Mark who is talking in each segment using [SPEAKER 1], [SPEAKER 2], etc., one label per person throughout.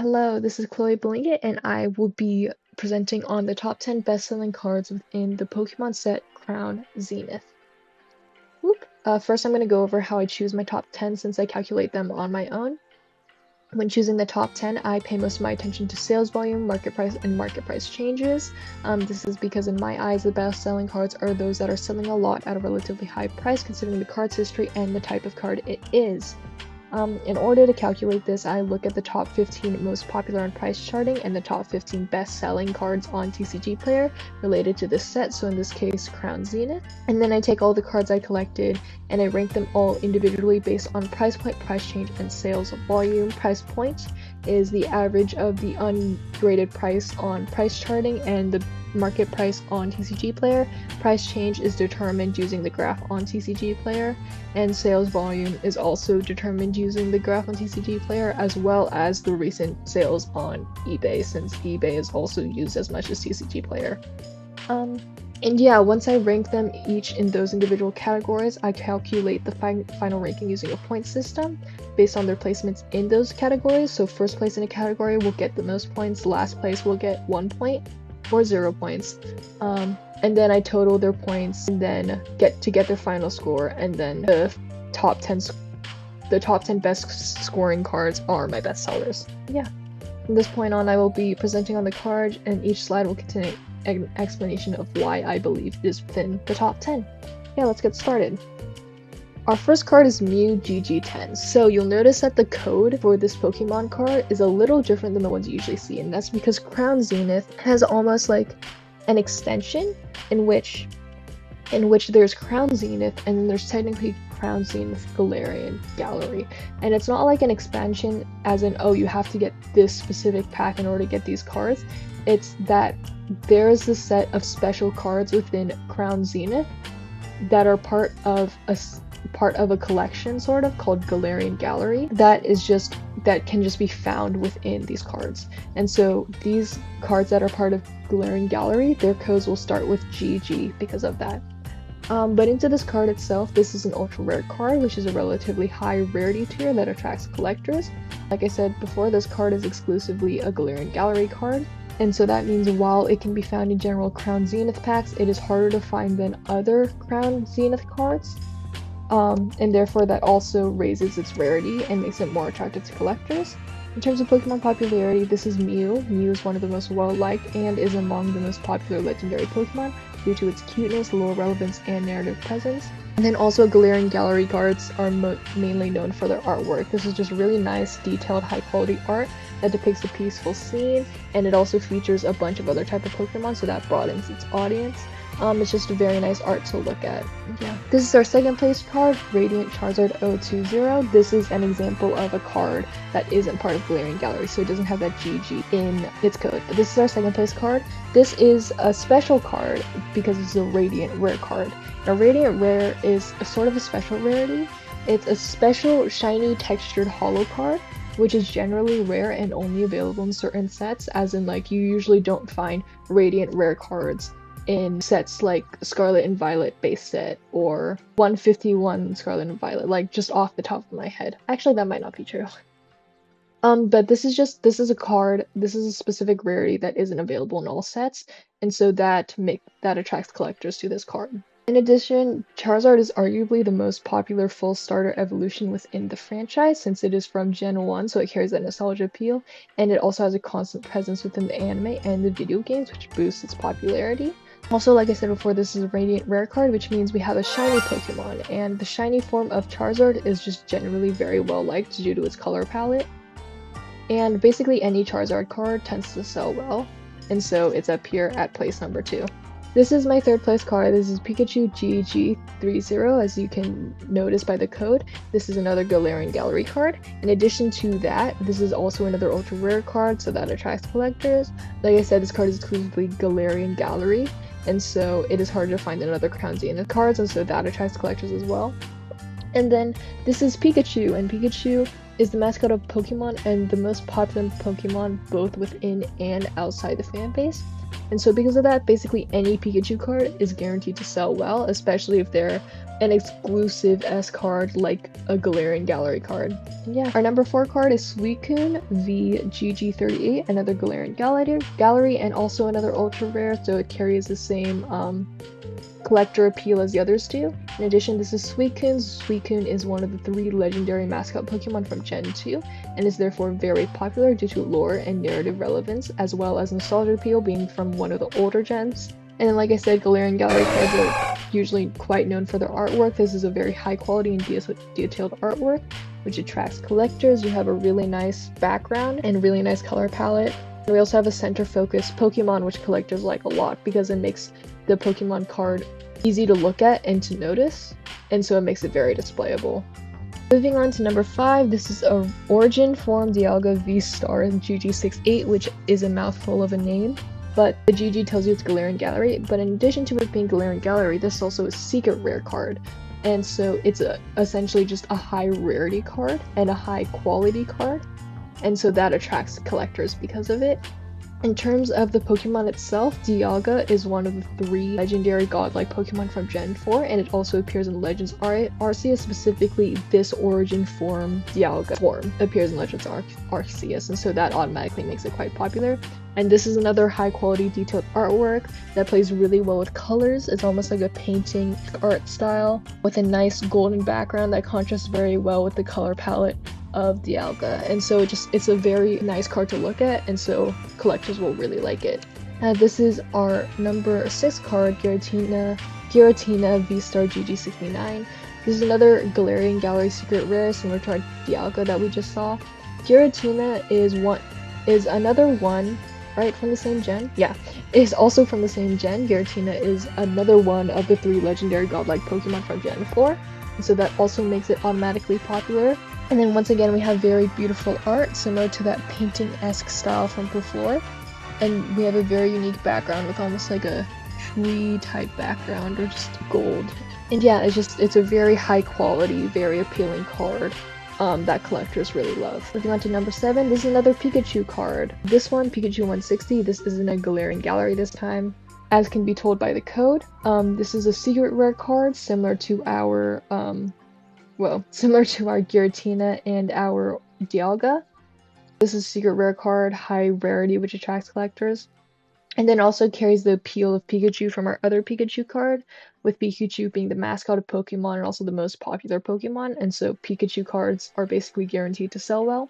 [SPEAKER 1] Hello, this is Chloe Blingett, and I will be presenting on the top 10 best-selling cards within the Pokemon set Crown Zenith. Whoop. First, I'm going to go over how I choose my top 10 since I calculate them on my own. When choosing the top 10, I pay most of my attention to sales volume, market price, and market price changes. This is because in my eyes, the best-selling cards are those that are selling a lot at a relatively high price considering the card's history and the type of card it is. In order to calculate this, I look at the top 15 most popular on price charting and the top 15 best-selling cards on TCG Player related to this set, so in this case, Crown Zenith. And then I take all the cards I collected and I rank them all individually based on price point, price change, and sales volume. Price point is the average of the ungraded price on price charting and the market price on TCG Player. Price change is determined using the graph on TCG Player, and sales volume is also determined using the graph on TCG Player, as well as the recent sales on eBay, since eBay is also used as much as TCG Player. And yeah, once I rank them each in those individual categories, I calculate the final ranking using a point system based on their placements in those categories. So first place in a category will get the most points, last place will get 1 point or 0 points. And then I total their points and then get their final score, and then the top 10 best scoring cards are my best sellers. Yeah. From this point on, I will be presenting on the card, and each slide will contain an explanation of why I believe it is within the top 10. Yeah, let's get started. Our first card is Mew GG10. So you'll notice that the code for this Pokemon card is a little different than the ones you usually see, and that's because Crown Zenith has almost like an extension in which there's Crown Zenith and then there's technically Crown Zenith Galarian Gallery. And it's not like an expansion as in, oh, you have to get this specific pack in order to get these cards. It's that there is a set of special cards within Crown Zenith that are part of a collection sort of called Galarian Gallery that can just be found within these cards. And so these cards that are part of Galarian Gallery, their codes will start with GG because of that. But into this card itself, this is an ultra rare card, which is a relatively high rarity tier that attracts collectors. Like I said before, this card is exclusively a Galarian Gallery card, and so that means while it can be found in general Crown Zenith packs, it is harder to find than other Crown Zenith cards. And therefore that also raises its rarity and makes it more attractive to collectors. In terms of Pokemon popularity, this is Mew. Mew is one of the most well-liked and is among the most popular legendary Pokemon due to its cuteness, lore relevance, and narrative presence. And then also Galarian Gallery cards are mainly known for their artwork. This is just really nice, detailed, high-quality art that depicts a peaceful scene, and it also features a bunch of other type of Pokemon, so that broadens its audience. It's just a very nice art to look at. Yeah. This is our second place card, Radiant Charizard 020. This is an example of a card that isn't part of Galarian Gallery, so it doesn't have that GG in its code. But this is our second place card. This is a special card because it's a Radiant Rare card. Now, Radiant Rare is a sort of a special rarity. It's a special shiny textured holo card, which is generally rare and only available in certain sets, as in like you usually don't find Radiant Rare cards in sets like Scarlet and Violet base set or 151 Scarlet and Violet, like just off the top of my head. Actually, that might not be true. But this is a card, this is a specific rarity that isn't available in all sets, and so that attracts collectors to this card. In addition, Charizard is arguably the most popular full starter evolution within the franchise since it is from Gen 1, so it carries that nostalgia appeal, and it also has a constant presence within the anime and the video games, which boosts its popularity. Also, like I said before, this is a Radiant Rare card, which means we have a shiny Pokemon, and the shiny form of Charizard is just generally very well liked due to its color palette. And basically any Charizard card tends to sell well, and so it's up here at place number 2. This is my third place card. This is Pikachu GG30, as you can notice by the code. This is another Galarian Gallery card. In addition to that, this is also another ultra rare card, so that attracts collectors. Like I said, this card is exclusively Galarian Gallery, and so it is harder to find than other Crown Zenith cards, and so that attracts collectors as well. And then this is Pikachu, and Pikachu is the mascot of Pokemon and the most popular Pokemon both within and outside the fan base. And so because of that, basically any Pikachu card is guaranteed to sell well, especially if they're an exclusive S card like a Galarian Gallery card. And yeah, our number 4 card is Suicune v GG38, another Galarian Gallery, and also another ultra rare, so it carries the same collector appeal as the others do. In addition, this is Suicune. Suicune is one of the 3 legendary mascot Pokemon from Gen 2, and is therefore very popular due to lore and narrative relevance, as well as nostalgia appeal being from one of the older gens. And then, like I said, Galarian Gallery cards are usually quite known for their artwork. This is a very high quality and detailed artwork, which attracts collectors. You have a really nice background and really nice color palette. And we also have a center focus Pokemon, which collectors like a lot because it makes the Pokemon card easy to look at and to notice, and so it makes it very displayable. Moving on to number 5, this is a Origin Form Dialga V-Star GG68, which is a mouthful of a name, but the GG tells you it's Galarian Gallery. But in addition to it being Galarian Gallery, this is also a secret rare card, and so it's essentially just a high rarity card and a high quality card, and so that attracts collectors because of it. In terms of the Pokemon itself, Dialga is one of the 3 legendary godlike Pokemon from Gen 4, and it also appears in Legends Arceus. Specifically, this Origin Form Dialga form appears in Legends Arceus, and so that automatically makes it quite popular. And this is another high quality detailed artwork that plays really well with colors. It's almost like a painting art style with a nice golden background that contrasts very well with the color palette of Dialga, and so it's a very nice card to look at, and so collectors will really like it. This is our number 6 card, Giratina V-Star GG69. This is another Galarian Gallery secret rare similar to our Dialga that we just saw. Giratina is another one, right, from the same gen? Yeah, it is also from the same gen. Giratina is another one of the 3 legendary godlike Pokemon from Gen 4, and so that also makes it automatically popular. And then once again, we have very beautiful art, similar to that painting-esque style from before. And we have a very unique background with almost like a tree-type background, or just gold. And yeah, it's a very high-quality, very appealing card that collectors really love. Moving on to number 7, this is another Pikachu card. This one, Pikachu 160, this isn't a Galarian Gallery this time, as can be told by the code. This is a secret rare card, similar to our Giratina and our Dialga. This is a secret rare card, high rarity, which attracts collectors. And then also carries the appeal of Pikachu from our other Pikachu card, with Pikachu being the mascot of Pokemon and also the most popular Pokemon, and so Pikachu cards are basically guaranteed to sell well.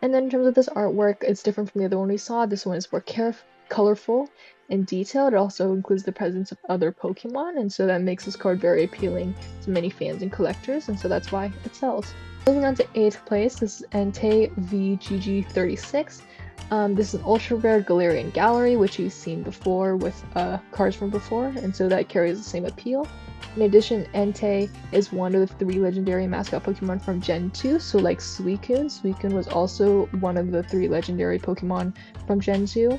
[SPEAKER 1] And then in terms of this artwork, it's different from the other one we saw. This one is more colorful and detailed. It also includes the presence of other Pokemon, and so that makes this card very appealing to many fans and collectors, and so that's why it sells. Moving on to 8th place, this is Entei v GG36. This is an ultra rare Galarian Gallery, which you've seen before with cards from before, and so that carries the same appeal. In addition, Entei is one of the 3 legendary mascot Pokemon from Gen 2, so like Suicune. Suicune was also one of the 3 legendary Pokemon from Gen 2.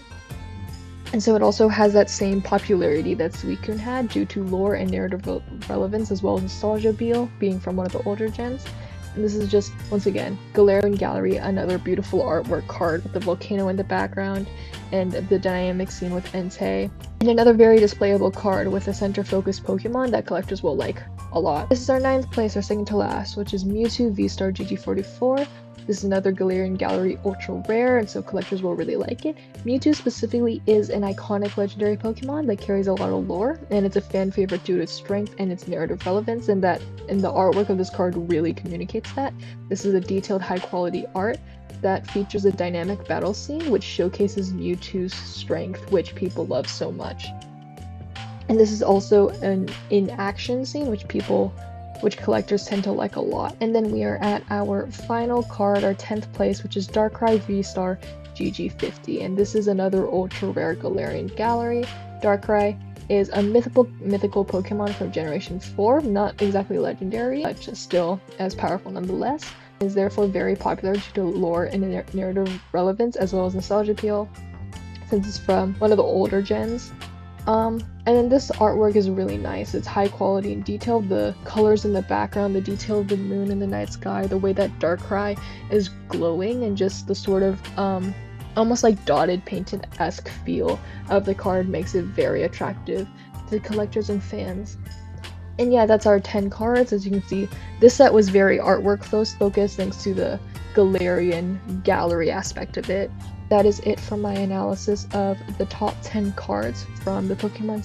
[SPEAKER 1] And so it also has that same popularity that Suicune had due to lore and narrative relevance, as well as nostalgia appeal, being from one of the older gens. And this is just, once again, Galarian Gallery, another beautiful artwork card with the volcano in the background and the dynamic scene with Entei. And another very displayable card with a center-focused Pokemon that collectors will like a lot. This is our 9th place, our second to last, which is Mewtwo V-Star GG44. This is another Galarian Gallery ultra rare, and so collectors will really like it. Mewtwo specifically is an iconic legendary Pokemon that carries a lot of lore, and it's a fan favorite due to its strength and its narrative relevance, and the artwork of this card really communicates that. This is a detailed, high quality art that features a dynamic battle scene which showcases Mewtwo's strength, which people love so much. And this is also an in-action scene which collectors tend to like a lot. And then we are at our final card, our 10th place, which is Darkrai V-Star GG50, and this is another ultra rare Galarian Gallery. Darkrai is a mythical Pokemon from Generation 4, not exactly legendary, but just still as powerful nonetheless. It is therefore very popular due to lore and narrative relevance, as well as nostalgia appeal, since it's from one of the older gens. And then this artwork is really nice. It's high quality and detailed. The colors in the background, the detail of the moon in the night sky, the way that Darkrai is glowing, and just the sort of almost like dotted painted-esque feel of the card makes it very attractive to collectors and fans. And yeah, that's our 10 cards. As you can see, this set was very artwork focused thanks to the Galarian gallery aspect of it. That is it for my analysis of the top 10 cards from the Pokemon